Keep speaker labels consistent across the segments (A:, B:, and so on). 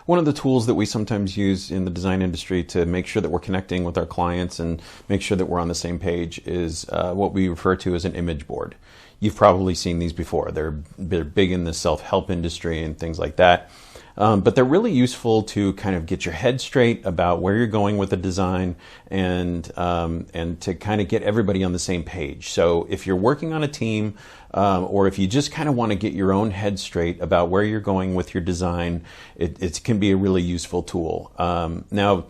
A: One of the tools that we sometimes use in the design industry to make sure that we're connecting with our clients and make sure that we're on the same page is what we refer to as an image board. You've probably seen these before. They're big in the self-help industry and things like that. But they're really useful to kind of get your head straight about where you're going with the design and to kind of get everybody on the same page. So if you're working on a team or if you just kind of want to get your own head straight about where you're going with your design, it can be a really useful tool. Now,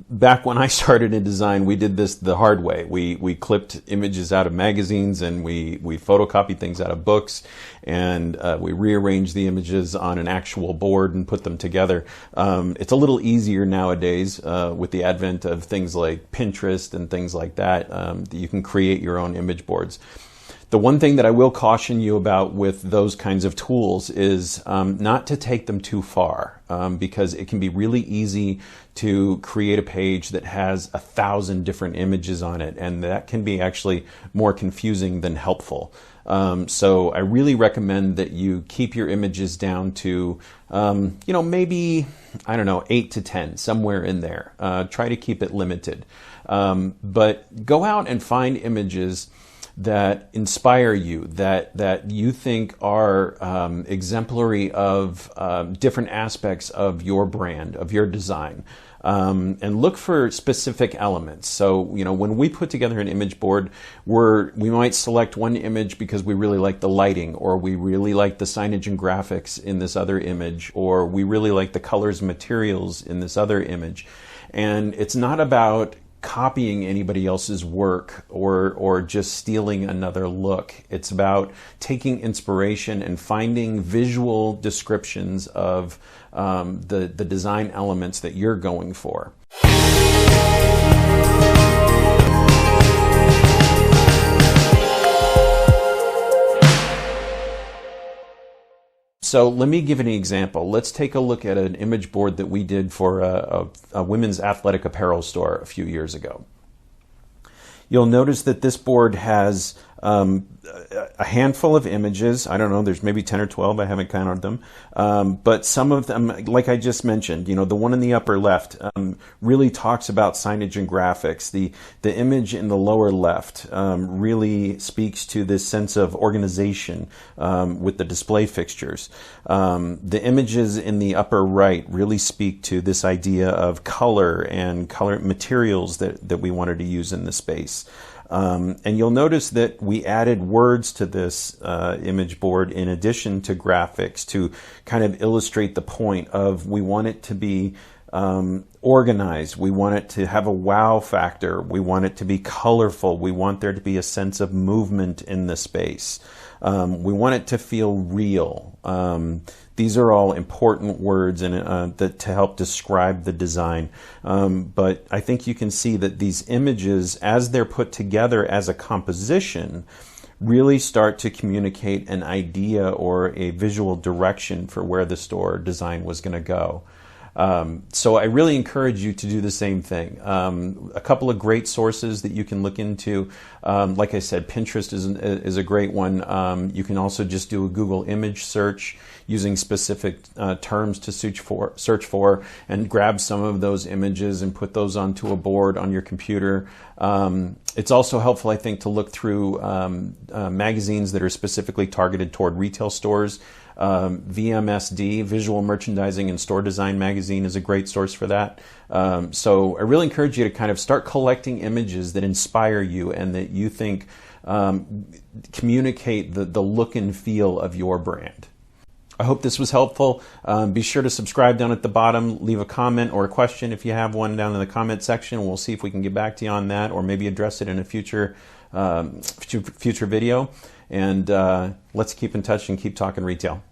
A: back when I started in design, we did this the hard way. We clipped images out of magazines and we photocopied things out of books, and we rearranged the images on an actual board and put them together. It's a little easier nowadays with the advent of things like Pinterest and things like that. You can create your own image boards. The one thing that I will caution you about with those kinds of tools is not to take them too far, because it can be really easy to create a page that has 1,000 different images on it, and that can be actually more confusing than helpful. So I really recommend that you keep your images down to, maybe, 8 to 10, somewhere in there. Try to keep it limited. But go out and find images that inspire you, that you think are exemplary of different aspects of your brand, of your design. And look for specific elements. So, when we put together an image board, we might select one image because we really like the lighting, or we really like the signage and graphics in this other image, or we really like the colors and materials in this other image. And it's not about copying anybody else's work or just stealing another look. It's about taking inspiration and finding visual descriptions of the design elements that you're going for. So let me give an example. Let's take a look at an image board that we did for a women's athletic apparel store a few years ago. You'll notice that this board has a handful of images. I don't know, there's maybe 10 or 12, I haven't counted them. But some of them, like I just mentioned, the one in the upper left really talks about signage and graphics. The image in the lower left really speaks to this sense of organization with the display fixtures. The images in the upper right really speak to this idea of color and color materials that we wanted to use in the space. And you'll notice that we added words to this image board in addition to graphics to kind of illustrate the point of we want it to be organized. We want it to have a wow factor. We want it to be colorful. We want there to be a sense of movement in the space. We want it to feel real. These are all important words to help describe the design. But I think you can see that these images, as they're put together as a composition, really start to communicate an idea or a visual direction for where the store design was going to go. So I really encourage you to do the same thing. A couple of great sources that you can look into. Like I said, Pinterest is a great one. You can also just do a Google image search using specific terms to search for and grab some of those images and put those onto a board on your computer. It's also helpful, I think, to look through magazines that are specifically targeted toward retail stores. VMSD, Visual Merchandising and Store Design Magazine, is a great source for that. So I really encourage you to kind of start collecting images that inspire you and that you think communicate the look and feel of your brand. I hope this was helpful. Be sure to subscribe down at the bottom. Leave a comment or a question if you have one down in the comment section. We'll see if we can get back to you on that or maybe address it in a future video. And let's keep in touch and keep talking retail.